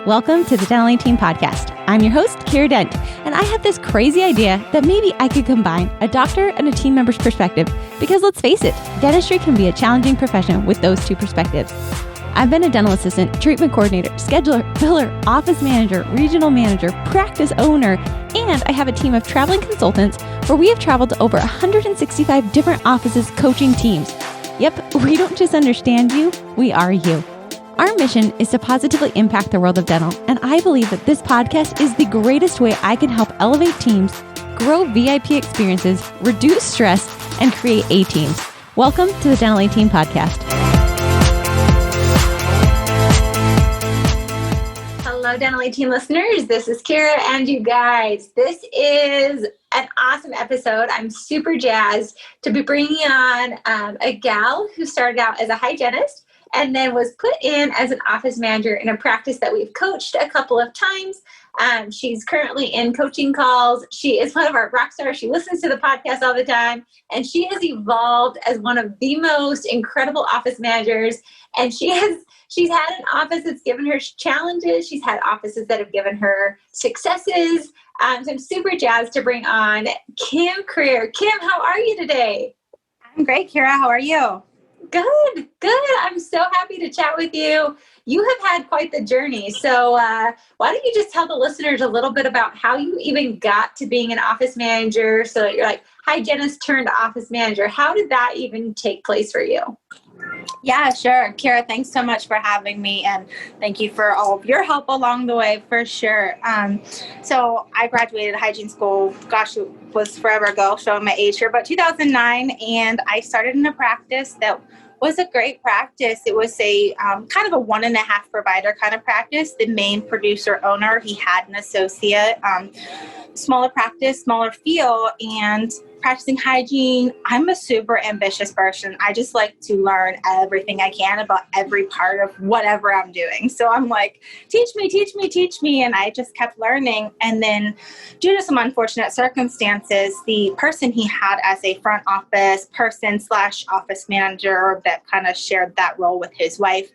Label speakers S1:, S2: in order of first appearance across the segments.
S1: Welcome to the Dental Team Podcast. I'm your host, Kiera Dent, and I have this crazy idea that maybe I could combine a doctor and a team member's perspective because let's face it, dentistry can be a challenging profession with those two perspectives. I've been a dental assistant, treatment coordinator, scheduler, biller, office manager, regional manager, practice owner, and I have a team of traveling consultants where we have traveled to over 165 different offices coaching teams. Yep, we don't just understand you, we are you. Our mission is to positively impact the world of dental, and I believe that this podcast is the greatest way I can help elevate teams, grow VIP experiences, reduce stress, and create A-teams. Welcome to the Dental Team Podcast.
S2: Hello, Dental Team listeners. This is Kiera, and you guys, this is an awesome episode. I'm super jazzed to be bringing on a gal who started out as a hygienist and then was put in as an office manager in a practice that we've coached a couple of times. She's currently in coaching calls. She is one of our rock stars. She listens to the podcast all the time, and she has evolved as one of the most incredible office managers. And she's had an office that's given her challenges. She's had offices that have given her successes. So I'm super jazzed to bring on Kim Creer. Kim, how are you today?
S3: I'm great, Kiera. How are you?
S2: Good. I'm so happy to chat with you. You have had quite the journey. So why don't you just tell the listeners a little bit about how you even got to being an office manager, so that you're like hygienist turned office manager. How did that even take place for you?
S3: Yeah, sure. Kiera, thanks so much for having me, and thank you for all of your help along the way, for sure. So I graduated hygiene school, gosh, it was forever ago, showing my age here, but 2009, and I started in a practice that was a great practice. It was a kind of a 1.5 provider kind of practice. The main producer owner, he had an associate, smaller practice, smaller feel, and practicing hygiene. I'm a super ambitious person. I just like to learn everything I can about every part of whatever I'm doing. So I'm like, teach me. And I just kept learning. And then due to some unfortunate circumstances, the person he had as a front office person / office manager that kind of shared that role with his wife,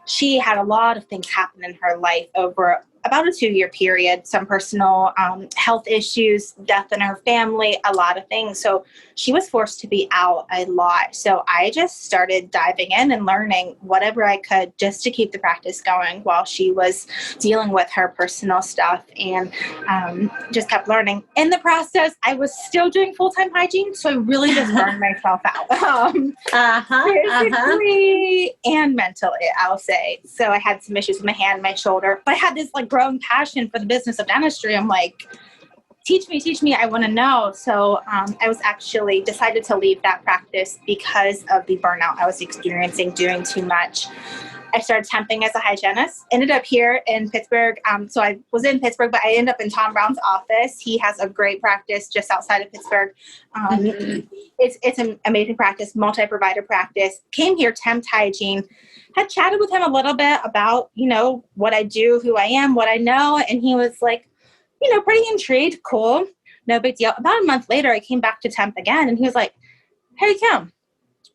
S3: she had a lot of things happen in her life over about a 2-year period, some personal health issues, death in her family, a lot of things. So she was forced to be out a lot. So I just started diving in and learning whatever I could just to keep the practice going while she was dealing with her personal stuff, and just kept learning. In the process, I was still doing full-time hygiene, so I really just burned myself out. Physically and mentally, I'll say. So I had some issues with my hand, my shoulder, but I had this growing passion for the business of dentistry. I'm like, teach me, I want to know. So I was actually decided to leave that practice because of the burnout I was experiencing doing too much. I started temping as a hygienist, ended up here in Pittsburgh. So I was in Pittsburgh, but I ended up in Tom Brown's office. He has a great practice just outside of Pittsburgh. It's an amazing practice, multi-provider practice. Came here, temped hygiene, had chatted with him a little bit about, what I do, who I am, what I know. And he was like, pretty intrigued. Cool. No big deal. About a month later, I came back to temp again. And he was like, hey, Kim,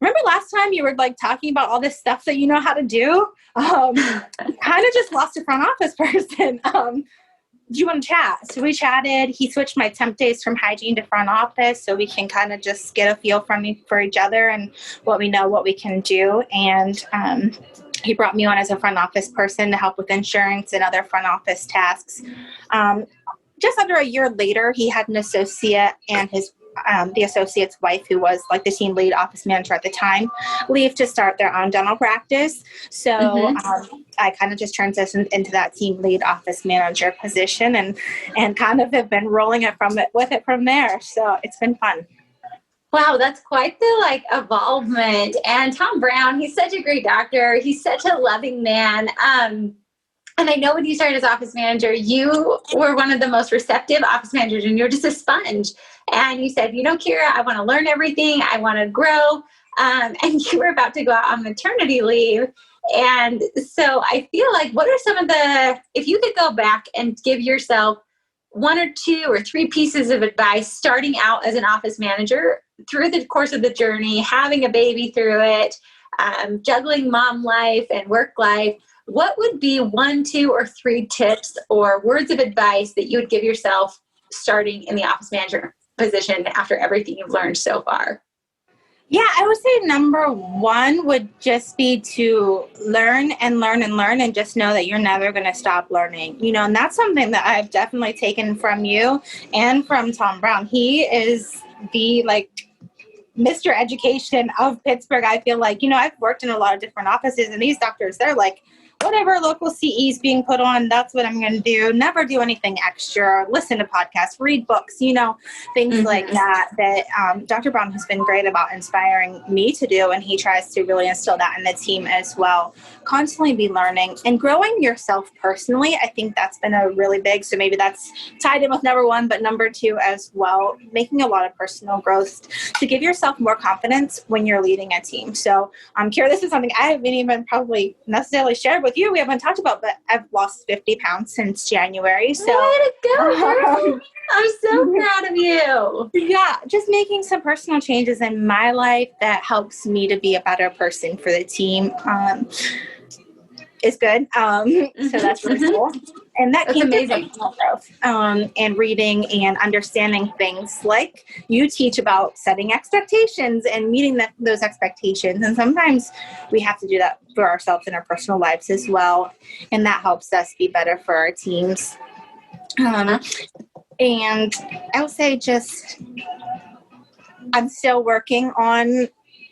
S3: remember last time you were talking about all this stuff that you know how to do? Kind of just lost a front office person. Do you want to chat? So we chatted. He switched my temp days from hygiene to front office so we can kind of just get a feel for each other and what we know, what we can do. And he brought me on as a front office person to help with insurance and other front office tasks. Just under a year later, he had an associate, and the associate's wife, who was the team lead office manager at the time, leave to start their own dental practice. So I kind of just transitioned into that team lead office manager position and kind of have been rolling with it from there. So it's been fun.
S2: Wow, that's quite the evolvement. And Tom Brown, he's such a great doctor. He's such a loving man. And I know when you started as office manager, you were one of the most receptive office managers, and you're just a sponge. And you said, Kiera, I want to learn everything. I want to grow. And you were about to go out on maternity leave. And so I feel like, what are some of if you could go back and give yourself 1 or 2 or 3 pieces of advice starting out as an office manager through the course of the journey, having a baby through it, juggling mom life and work life, what would be 1, 2, or 3 tips or words of advice that you would give yourself starting in the office manager position after everything you've learned so far?
S3: Yeah, I would say number one would just be to learn and learn and learn, and just know that you're never going to stop learning, and that's something that I've definitely taken from you and from Tom Brown. He is the Mr. Education of Pittsburgh. I feel like, I've worked in a lot of different offices, and these doctors, they're like, whatever local CE is being put on, that's what I'm going to do. Never do anything extra. Listen to podcasts, read books, things like that Dr. Brown has been great about inspiring me to do. And he tries to really instill that in the team as well. Constantly be learning and growing yourself personally. I think that's been a really big, so maybe that's tied in with number one, but number two as well, making a lot of personal growth to give yourself more confidence when you're leading a team. So Kiera, this is something I haven't even probably necessarily shared with you. We haven't talked about, but I've lost 50 pounds since January. So
S2: way to go, girl. I'm so proud of you.
S3: Yeah, just making some personal changes in my life that helps me to be a better person for the team is good. So that's really cool. And that came through personal growth and reading and understanding things like you teach about setting expectations and meeting those expectations. And sometimes we have to do that for ourselves in our personal lives as well. And that helps us be better for our teams. And I would say I'm still working on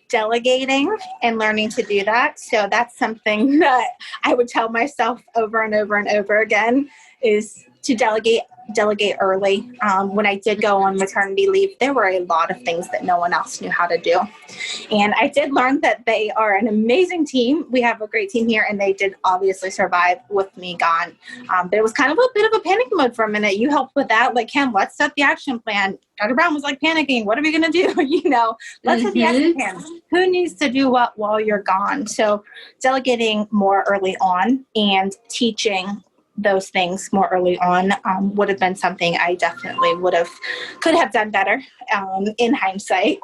S3: delegating and learning to do that. So that's something that I would tell myself over and over and over again, is to delegate early. When I did go on maternity leave, there were a lot of things that no one else knew how to do. And I did learn that they are an amazing team. We have a great team here, and they did obviously survive with me gone. But it was kind of a bit of a panic mode for a minute. You helped with that. Like, Kim, let's set the action plan. Dr. Brown was panicking. What are we going to do? Let's set the action plan. Who needs to do what while you're gone? So delegating more early on and teaching those things more early on would have been something I definitely could have done better in hindsight.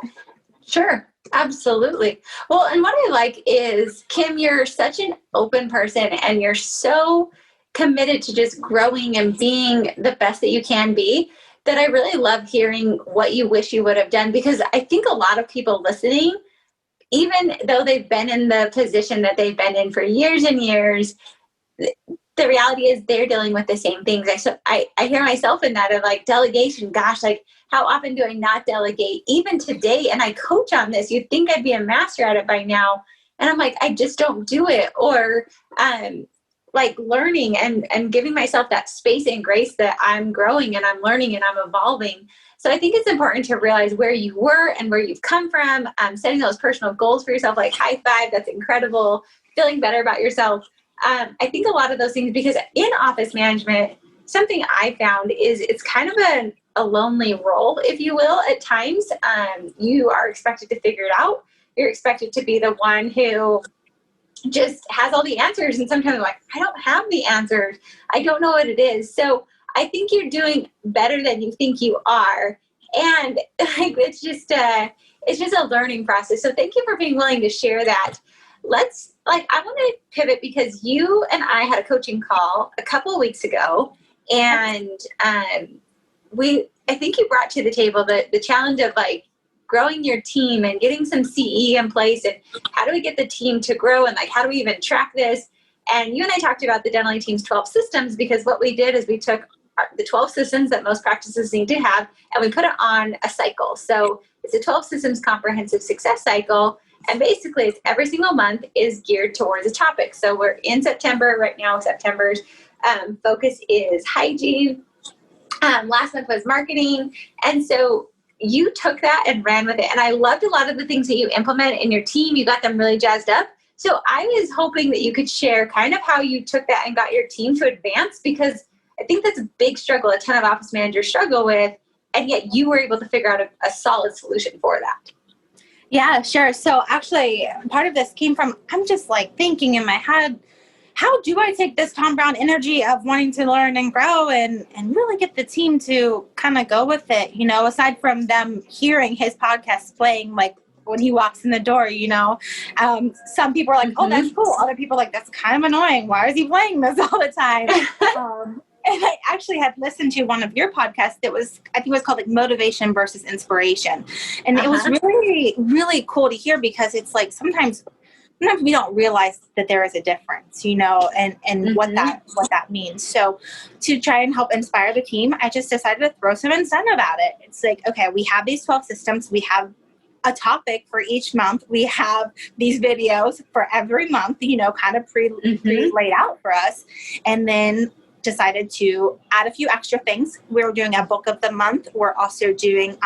S2: Sure. Absolutely. Well, and what I like is, Kim, you're such an open person, and you're so committed to just growing and being the best that you can be, that I really love hearing what you wish you would have done, because I think a lot of people listening, even though they've been in the position that they've been in for years and years, the reality is they're dealing with the same things. I hear myself in that of delegation. Gosh, how often do I not delegate? Even today, and I coach on this, you'd think I'd be a master at it by now. And I'm I just don't do it. Or learning and giving myself that space and grace that I'm growing and I'm learning and I'm evolving. So I think it's important to realize where you were and where you've come from, setting those personal goals for yourself, high five, that's incredible, feeling better about yourself. I think a lot of those things, because in office management, something I found is it's kind of a lonely role, if you will, at times. You are expected to figure it out. You're expected to be the one who just has all the answers. And sometimes I'm I don't have the answers. I don't know what it is. So I think you're doing better than you think you are. And it's just a learning process. So thank you for being willing to share that. I want to pivot, because you and I had a coaching call a couple of weeks ago, and I think you brought to the table the challenge of growing your team and getting some CE in place, and how do we get the team to grow, and how do we even track this? And you and I talked about the Dental Team's 12 systems, because what we did is we took the 12 systems that most practices need to have, and we put it on a cycle. So it's a 12 systems comprehensive success cycle. And basically, it's every single month is geared towards a topic. So we're in September right now. September's focus is hygiene. Last month was marketing. And so you took that and ran with it. And I loved a lot of the things that you implement in your team. You got them really jazzed up. So I was hoping that you could share kind of how you took that and got your team to advance, because I think that's a big struggle a ton of office managers struggle with. And yet you were able to figure out a solid solution for that.
S3: Yeah, sure. So actually, part of this came from, I'm just thinking in my head, how do I take this Tom Brown energy of wanting to learn and grow and really get the team to kind of go with it? Aside from them hearing his podcast playing when he walks in the door, some people are like, oh, that's cool. Other people are like, that's kind of annoying. Why is he playing this all the time? And I actually had listened to one of your podcasts that I think it was called like Motivation versus Inspiration. And it was really, really cool to hear, because it's like sometimes we don't realize that there is a difference, and what that means. So to try and help inspire the team, I just decided to throw some incentive at it. It's like, okay, we have these 12 systems. We have a topic for each month. We have these videos for every month, kind of pre laid out for us. And then decided to add a few extra things. We're doing a book of the month. We're also doing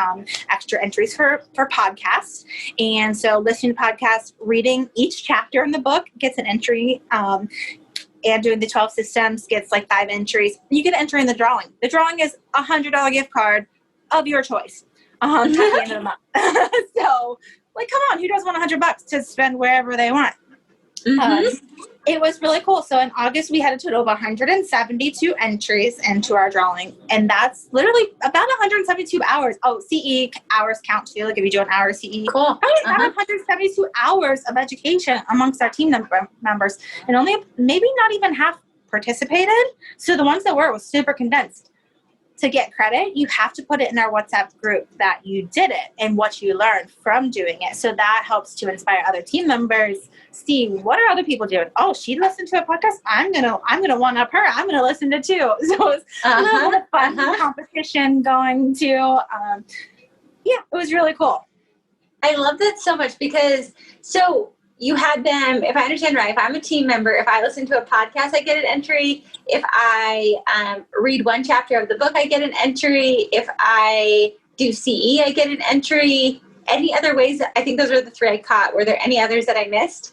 S3: extra entries for podcasts. And so listening to podcasts, reading each chapter in the book gets an entry, and doing the 12 systems gets like 5 entries. You get an entry in the drawing. The drawing is a $100 gift card of your choice at the end of the month. So like, come on, who doesn't want $100 to spend wherever they want? It was really cool. So in August, we had a total of 172 entries into our drawing. And that's literally about 172 hours. Oh, CE hours count too. Like if you do an hour CE.
S2: Cool.
S3: About 172 hours of education amongst our team members. And only maybe not even half participated. So the ones that were, it was super condensed. To get credit, you have to put it in our WhatsApp group that you did it and what you learned from doing it. So that helps to inspire other team members. See, what are other people doing? Oh, she listened to a podcast. I'm gonna one up her. I'm gonna listen to 2. So it's a little bit of fun competition going to. It was really cool.
S2: I love that so much, because you had them, if I understand right, if I'm a team member, if I listen to a podcast, I get an entry. If I read one chapter of the book, I get an entry. If I do CE, I get an entry. Any other ways? I think those are the 3 I caught. Were there any others that I missed?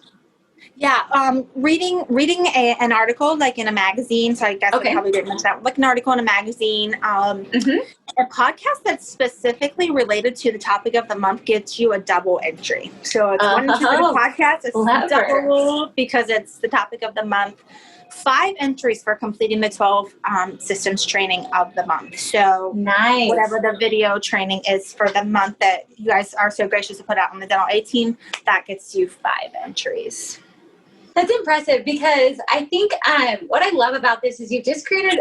S3: Yeah, reading an article like in a magazine. So I guess I probably didn't mention that. Like an article in a magazine. A podcast that's specifically related to the topic of the month gets you a double entry. So it's 1 entry for the podcast. It's double because it's the topic of the month. 5 entries for completing the 12 systems training of the month. So
S2: nice.
S3: Whatever the video training is for the month that you guys are so gracious to put out on the Dental A team, that gets you 5 entries.
S2: That's impressive, because I think what I love about this is you've just created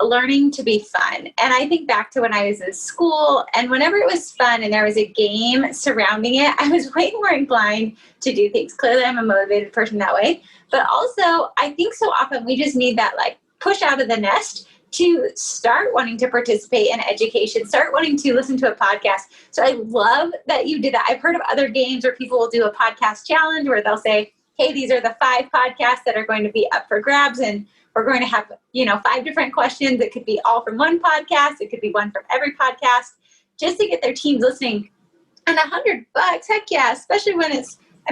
S2: learning to be fun. And I think back to when I was in school, and whenever it was fun and there was a game surrounding it, I was way more inclined to do things. Clearly, I'm a motivated person that way. But also, I think so often we just need that like push out of the nest to start wanting to participate in education, start wanting to listen to a podcast. So I love that you did that. I've heard of other games where people will do a podcast challenge where they'll say, hey, these are the 5 podcasts that are going to be up for grabs, and we're going to have, 5 different questions. It could be all from one podcast. It could be one from every podcast, just to get their teams listening. And $100, heck yeah, especially when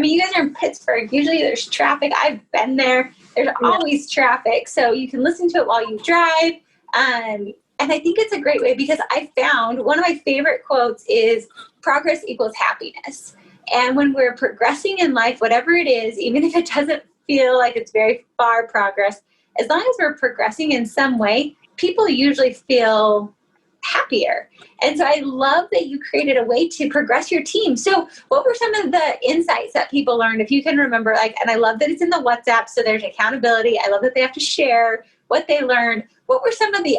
S2: you guys are in Pittsburgh. Usually there's traffic. I've been there. There's always traffic. So you can listen to it while you drive. And I think it's a great way, because I found one of my favorite quotes is progress equals happiness. And when we're progressing in life, whatever it is, even if it doesn't feel like it's very far progress, as long as we're progressing in some way, people usually feel happier. And so I love that you created a way to progress your team. So what were some of the insights that people learned, if you can remember, and I love that it's in the WhatsApp, so there's accountability. I love that they have to share what they learned. What were some of the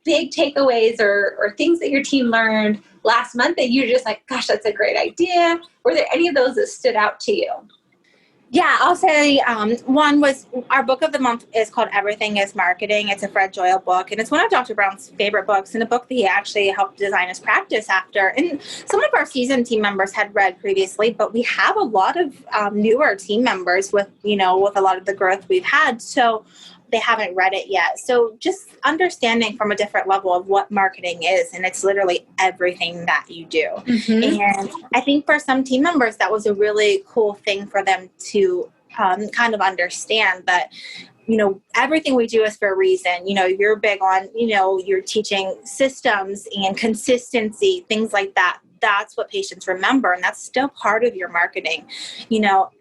S2: big takeaways or things that your team learned last month that you're just like, gosh, that's a great idea? Were there any of those that stood out to you?
S3: Yeah, I'll say one was our book of the month is called Everything is Marketing. It's a Fred Joyle book, and it's one of Dr. Brown's favorite books, and a book that he actually helped design his practice after. And some of our seasoned team members had read previously, but we have a lot of newer team members with a lot of the growth we've had. So they haven't read it yet. So just understanding from a different level of what marketing is, and it's literally everything that you do. And I think for some team members, that was a really cool thing for them to kind of understand that, everything we do is for a reason. You're big on, you're teaching systems and consistency, things like that. That's what patients remember, and that's still part of your marketing,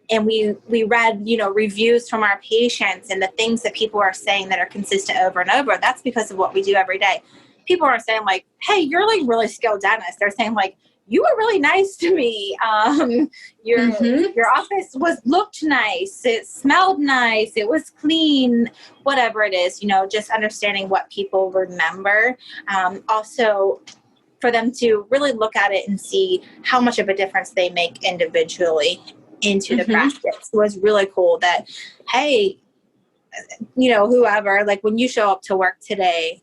S3: and we read, reviews from our patients and the things that people are saying that are consistent over and over. That's because of what we do every day. People are saying hey, you're really skilled dentist. They're saying you were really nice to me. Your office looked nice. It smelled nice. It was clean, whatever it is, just understanding what people remember. Also for them to really look at it and see how much of a difference they make individually into the practice was really cool. That, hey, whoever, like when you show up to work today,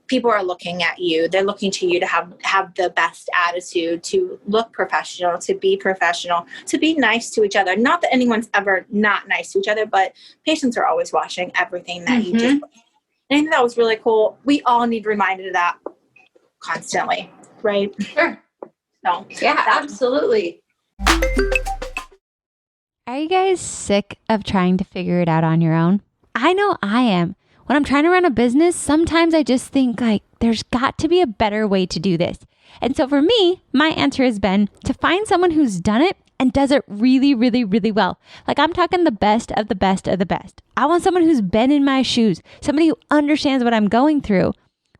S3: people are looking at you. They're looking to you to have the best attitude, to look professional, to be nice to each other. Not that anyone's ever not nice to each other, but patients are always watching everything that you do. I think that was really cool. We all need reminded of that constantly, right?
S2: Sure.
S3: So,
S2: yeah, absolutely.
S1: Are you guys sick of trying to figure it out on your own? I know I am. When I'm trying to run a business, sometimes I just think like there's got to be a better way to do this. And so for me, my answer has been to find someone who's done it and does it really, really, really well. Like I'm talking the best of the best of the best. I want someone who's been in my shoes, somebody who understands what I'm going through.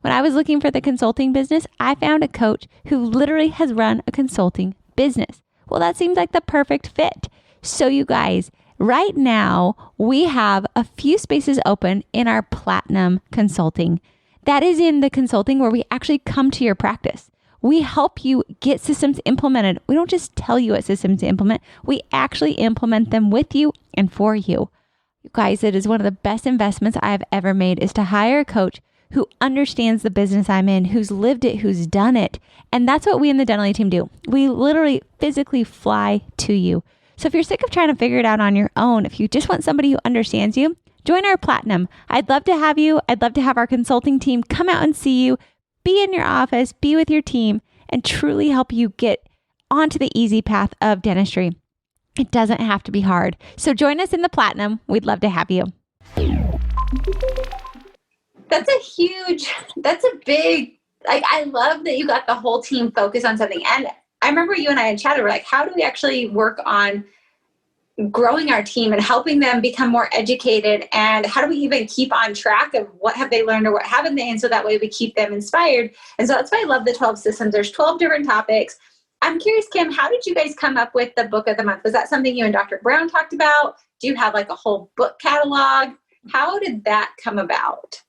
S1: When I was looking for the consulting business, I found a coach who literally has run a consulting business. Well, that seems like the perfect fit. So you guys, right now, we have a few spaces open in our Platinum Consulting. That is in the consulting where we actually come to your practice. We help you get systems implemented. We don't just tell you what systems to implement. We actually implement them with you and for you. You guys, it is one of the best investments I have ever made is to hire a coach who understands the business I'm in, who's lived it, who's done it. And that's what we in the Delegate team do. We literally physically fly to you. So if you're sick of trying to figure it out on your own, if you just want somebody who understands you, join our Platinum. I'd love to have you. I'd love to have our consulting team come out and see you, be in your office, be with your team, and truly help you get onto the easy path of dentistry. It doesn't have to be hard. So join us in the Platinum. We'd love to have you.
S2: That's a big, like, I love that you got the whole team focused on something. And I remember you and I had chatted, we're like, how do we actually work on growing our team and helping them become more educated? And how do we even keep on track of what have they learned or what haven't they? And so that way we keep them inspired. And so that's why I love the 12 systems. There's 12 different topics. I'm curious, Kim, how did you guys come up with the book of the month? Was that something you and Dr. Brown talked about? Do you have like a whole book catalog? How did that come about?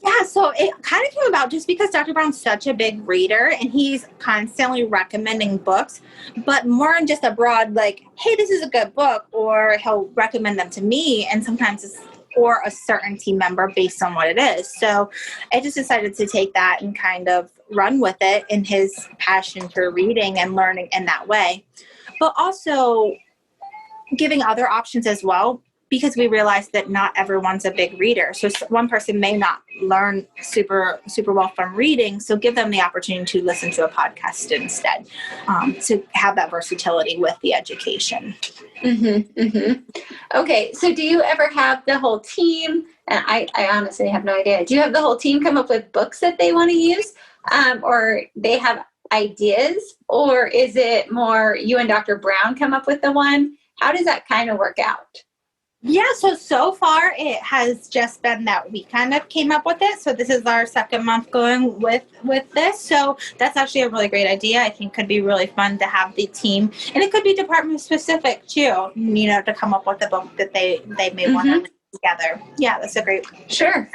S3: Yeah, so it kind of came about just because Dr. Brown's such a big reader and he's constantly recommending books, but more on just a broad, like, hey, this is a good book, or he'll recommend them to me, and sometimes it's for a certain team member based on what it is. So I just decided to take that and kind of run with it in his passion for reading and learning in that way, but also giving other options as well, because we realized that not everyone's a big reader. So one person may not learn super well from reading. So give them the opportunity to listen to a podcast instead, to have that versatility with the education.
S2: Okay. So do you ever have the whole team, and I honestly have no idea, do you have the whole team come up with books that they want to use, or they have ideas, or is it more you and Dr. Brown come up with the one? How does that kind of work out?
S3: Yeah, so far it has just been that we kind of came up with it. So this is our second month going with this. So that's actually a really great idea. I think could be really fun to have the team, and it could be department specific too, to come up with a book that they may want to read together. Yeah, that's a great.
S2: Sure.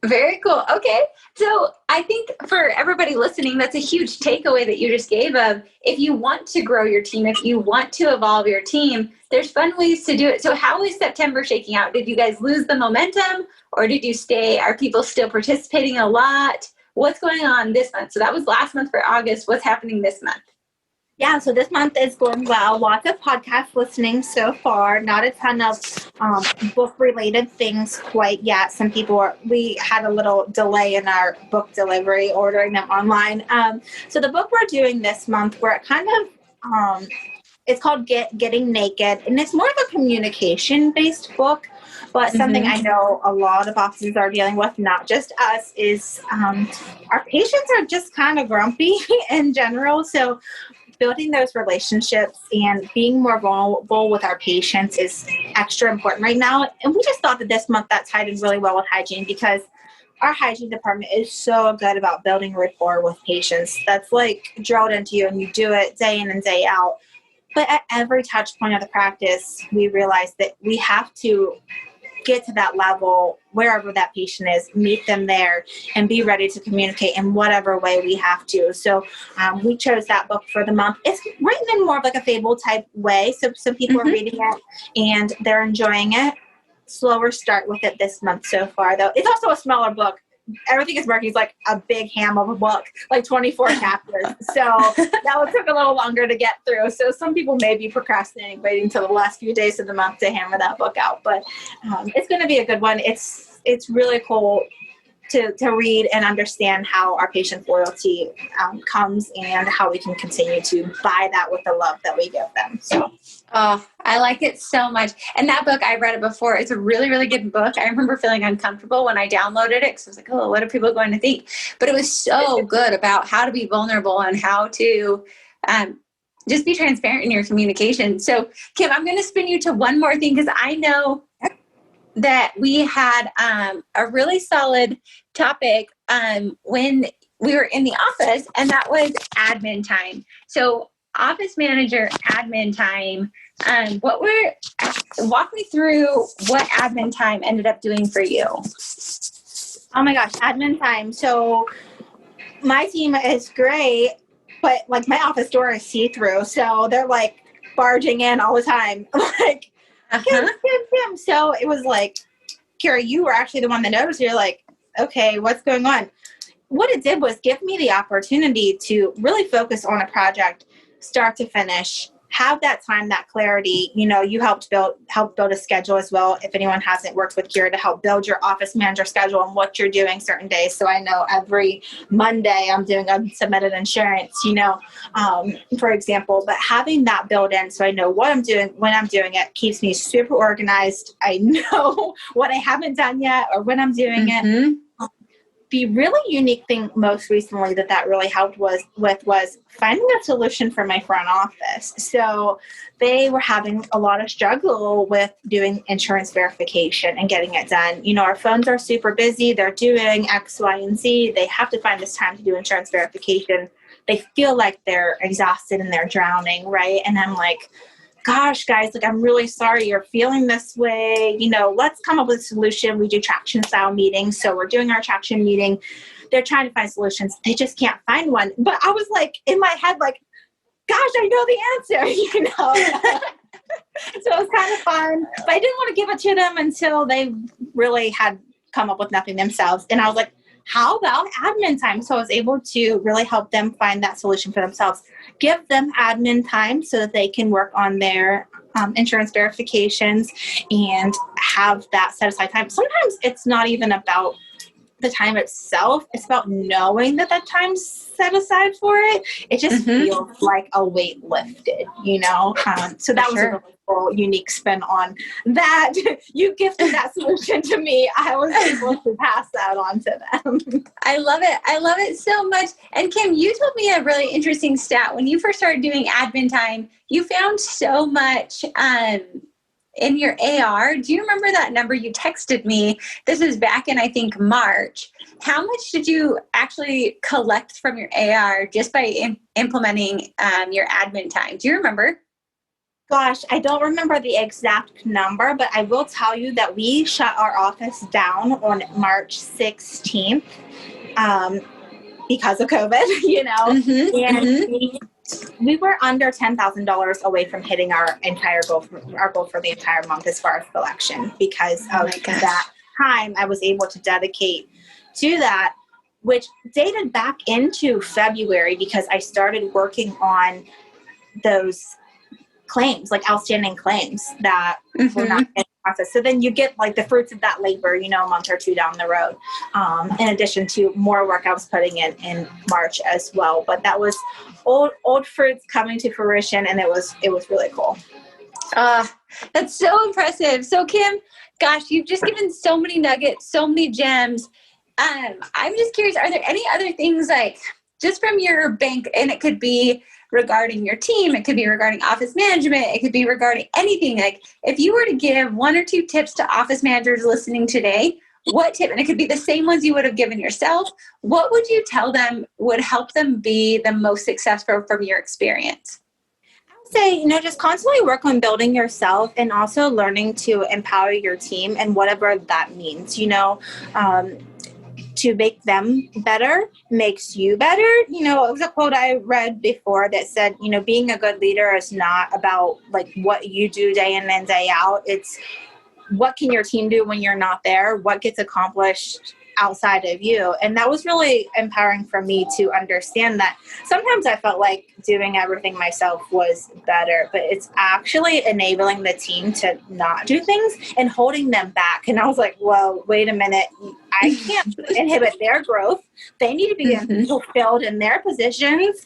S2: Very cool. Okay. So I think for everybody listening, that's a huge takeaway that you just gave of, if you want to grow your team, if you want to evolve your team, there's fun ways to do it. So how is September shaking out? Did you guys lose the momentum, or did you stay? Are people still participating a lot? What's going on this month? So that was last month for August. What's happening this month?
S3: Yeah, so this month is going well. Lots of podcast listening so far. Not a ton of book-related things quite yet. Some people we had a little delay in our book delivery, ordering them online. So the book we're doing this month, we're kind of, it's called Getting Naked, and it's more of a communication-based book. But something I know a lot of offices are dealing with, not just us, is our patients are just kind of grumpy in general. So building those relationships and being more vulnerable with our patients is extra important right now. And we just thought that this month that tied in really well with hygiene, because our hygiene department is so good about building rapport with patients. That's like drilled into you, and you do it day in and day out. But at every touch point of the practice, we realize that we have to get to that level wherever that patient is, meet them there, and be ready to communicate in whatever way we have to. So we chose that book for the month. It's written in more of like a fable type way. So some people are reading it and they're enjoying it. Slower start with it this month so far, though. It's also a smaller book. Everything is marked as like a big ham of a book, like 24 chapters. So that one took a little longer to get through. So some people may be procrastinating, waiting till the last few days of the month to hammer that book out. But it's going to be a good one. It's really cool to read and understand how our patient loyalty comes and how we can continue to buy that with the love that we give them. So.
S2: Oh, I like it so much. And that book, I read it before. It's a really, really good book. I remember feeling uncomfortable when I downloaded it because I was like, oh, what are people going to think? But it was so good about how to be vulnerable and how to just be transparent in your communication. So, Kim, I'm going to spin you to one more thing because I know that we had a really solid topic when we were in the office, and that was admin time. So office manager admin time. Walk me through what admin time ended up doing for you.
S3: Oh my gosh, admin time. So my team is great, but like my office door is see-through. So they're like barging in all the time. Like, Kim. So it was like, Kiera, you were actually the one that noticed. You're like, okay, what's going on? What it did was give me the opportunity to really focus on a project, start to finish, have that time, that clarity. You know, you help build a schedule as well. If anyone hasn't worked with Kiera, to help build your office manager schedule and what you're doing certain days. So I know every Monday I'm doing unsubmitted insurance, for example, but having that built in so I know what I'm doing, when I'm doing it, keeps me super organized. I know what I haven't done yet or when I'm doing it. The really unique thing most recently that really helped was finding a solution for my front office. So they were having a lot of struggle with doing insurance verification and getting it done. You know, our phones are super busy. They're doing X, Y, and Z. They have to find this time to do insurance verification. They feel like they're exhausted and they're drowning, right? And I'm like, gosh, guys, like, I'm really sorry you're feeling this way. You know, let's come up with a solution. We do traction style meetings. So we're doing our traction meeting. They're trying to find solutions. They just can't find one. But I was like, in my head, like, gosh, I know the answer, So it was kind of fun. But I didn't want to give it to them until they really had come up with nothing themselves. And I was like, how about admin time? So I was able to really help them find that solution for themselves. Give them admin time so that they can work on their insurance verifications and have that set aside time. Sometimes it's not even about the time itself. It's about knowing that time's set aside for it. It just feels like a weight lifted, So that was a really cool, unique spin on that. You gifted that solution to me. I was able to pass that on to them.
S2: I love it. I love it so much. And Kim, you told me a really interesting stat. When you first started doing admin time, you found so much in your AR. Do you remember that number you texted me? This was back in, I think, March. How much did you actually collect from your AR just by implementing your admin time? Do you remember?
S3: Gosh, I don't remember the exact number, but I will tell you that we shut our office down on March 16th because of COVID, and we were under $10,000 away from hitting our goal for the entire month as far as collection because of that time I was able to dedicate to that, which dated back into February because I started working on those claims, like outstanding claims that were not in process. So then you get like the fruits of that labor, a month or two down the road, in addition to more work I was putting in March as well. But that was old fruits coming to fruition, and it was really cool.
S2: That's so impressive. So Kim, gosh, you've just given so many nuggets, so many gems. I'm just curious, are there any other things like just from your bank, and it could be regarding your team, it could be regarding office management, it could be regarding anything. Like if you were to give one or two tips to office managers listening today what tip, and it could be the same ones you would have given yourself, what would you tell them would help them be the most successful from your experience?
S3: Say, just constantly work on building yourself and also learning to empower your team and whatever that means, to make them better makes you better. It was a quote I read before that said, being a good leader is not about like what you do day in and day out. It's what can your team do when you're not there? What gets accomplished outside of you? And that was really empowering for me to understand that sometimes I felt like doing everything myself was better, but it's actually enabling the team to not do things and holding them back. And I was like, well, wait a minute. I can't inhibit their growth. They need to be fulfilled in their positions.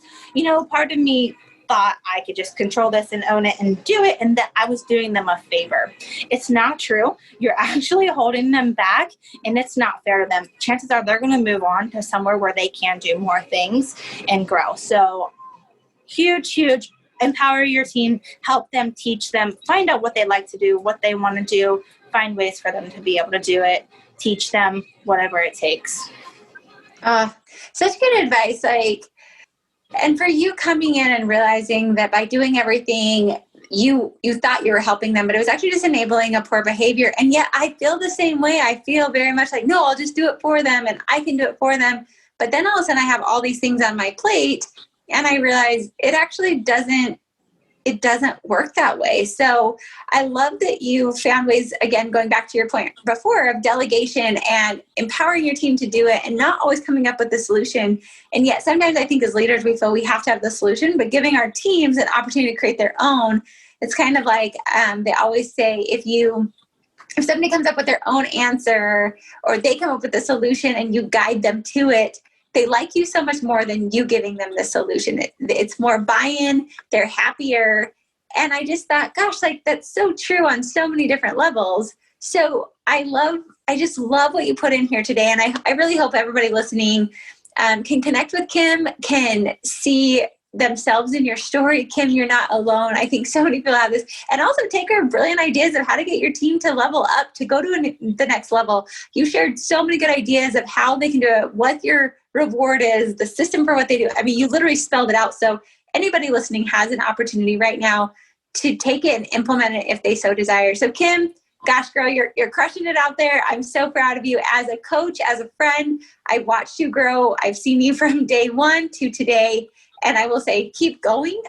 S3: Part of me thought I could just control this and own it and do it, and that I was doing them a favor. It's not true. You're actually holding them back, and it's not fair to them. Chances are they're going to move on to somewhere where they can do more things and grow. So huge, empower your team, help them, teach them, find out what they like to do, what they want to do, find ways for them to be able to do it, teach them whatever it takes.
S2: Such good advice. And for you coming in and realizing that by doing everything, you thought you were helping them, but it was actually just enabling a poor behavior. And yet I feel the same way. I feel very much like, no, I'll just do it for them and I can do it for them. But then all of a sudden I have all these things on my plate and I realize it actually doesn't work that way. So I love that you found ways, again, going back to your point before of delegation and empowering your team to do it and not always coming up with the solution. And yet sometimes I think as leaders, we feel we have to have the solution, but giving our teams an opportunity to create their own. It's kind of like they always say, if somebody comes up with their own answer or they come up with a solution and you guide them to it, they like you so much more than you giving them the solution. It's more buy-in, they're happier. And I just thought, gosh, that's so true on so many different levels. So I just love what you put in here today. And I really hope everybody listening can connect with Kim, can see themselves in your story. Kim, you're not alone. I think so many people have this. And also take our brilliant ideas of how to get your team to level up, to go to the next level. You shared so many good ideas of how they can do it, what your reward is, the system for what they do. I mean, you literally spelled it out. So anybody listening has an opportunity right now to take it and implement it if they so desire. So Kim, gosh, girl, you're crushing it out there. I'm so proud of you as a coach, as a friend. I watched you grow. I've seen you from day one to today. And I will say, keep going.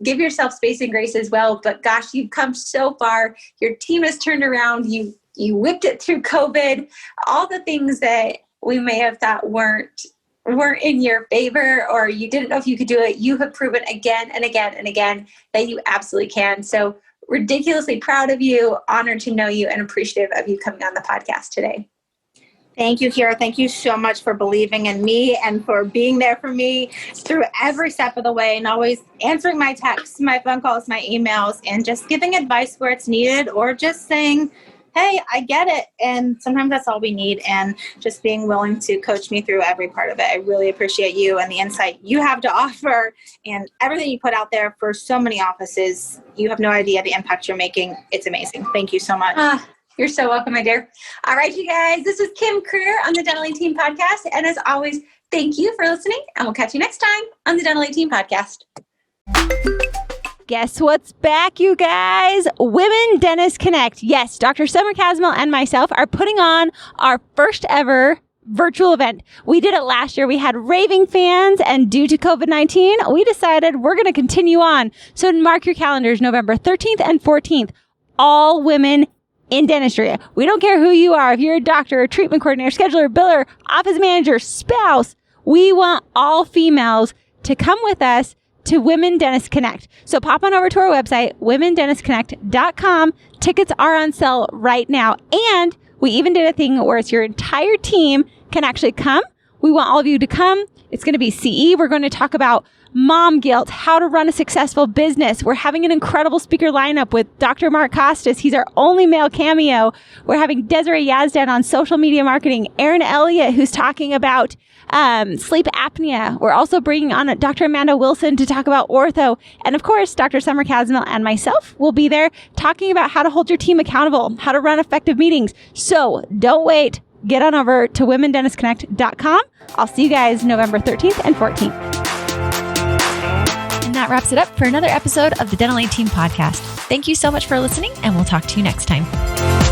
S2: Give yourself space and grace as well. But gosh, you've come so far. Your team has turned around. You whipped it through COVID. All the things that we may have thought weren't in your favor or you didn't know if you could do it, you have proven again and again and again that you absolutely can. So ridiculously proud of you, honored to know you, and appreciative of you coming on the podcast today.
S3: Thank you, Kiera. Thank you so much for believing in me and for being there for me through every step of the way and always answering my texts, my phone calls, my emails, and just giving advice where it's needed or just saying, hey, I get it. And sometimes that's all we need. And just being willing to coach me through every part of it. I really appreciate you and the insight you have to offer and everything you put out there for so many offices. You have no idea the impact you're making. It's amazing. Thank you so much.
S2: You're so welcome, my dear. All right, you guys, this is Kim Creer on the Delegate Team Podcast. And as always, thank you for listening. And we'll catch you next time on the Delegate Team Podcast.
S1: Guess what's back, you guys? Women Dentists Connect. Yes, Dr. Summer Casmel and myself are putting on our first ever virtual event. We did it last year. We had raving fans, and due to COVID-19, we decided we're going to continue on. So mark your calendars, November 13th and 14th. All women in dentistry. We don't care who you are. If you're a doctor, a treatment coordinator, scheduler, biller, office manager, spouse, we want all females to come with us to Women Dentists Connect. So pop on over to our website, womendentistconnect.com. Tickets are on sale right now. And we even did a thing where it's your entire team can actually come. We want all of you to come. It's going to be CE. We're going to talk about mom guilt, how to run a successful business. We're having an incredible speaker lineup with Dr. Mark Costas. He's our only male cameo. We're having Desiree Yazdan on social media marketing, Aaron Elliott, who's talking about sleep apnea. We're also bringing on Dr. Amanda Wilson to talk about ortho. And of course, Dr. Summer Casmel and myself will be there talking about how to hold your team accountable, how to run effective meetings. So don't wait. get on over to womendentistconnect.com. I'll see you guys November 13th and 14th. And that wraps it up for another episode of the Dental Aid Team podcast. Thank you so much for listening, and we'll talk to you next time.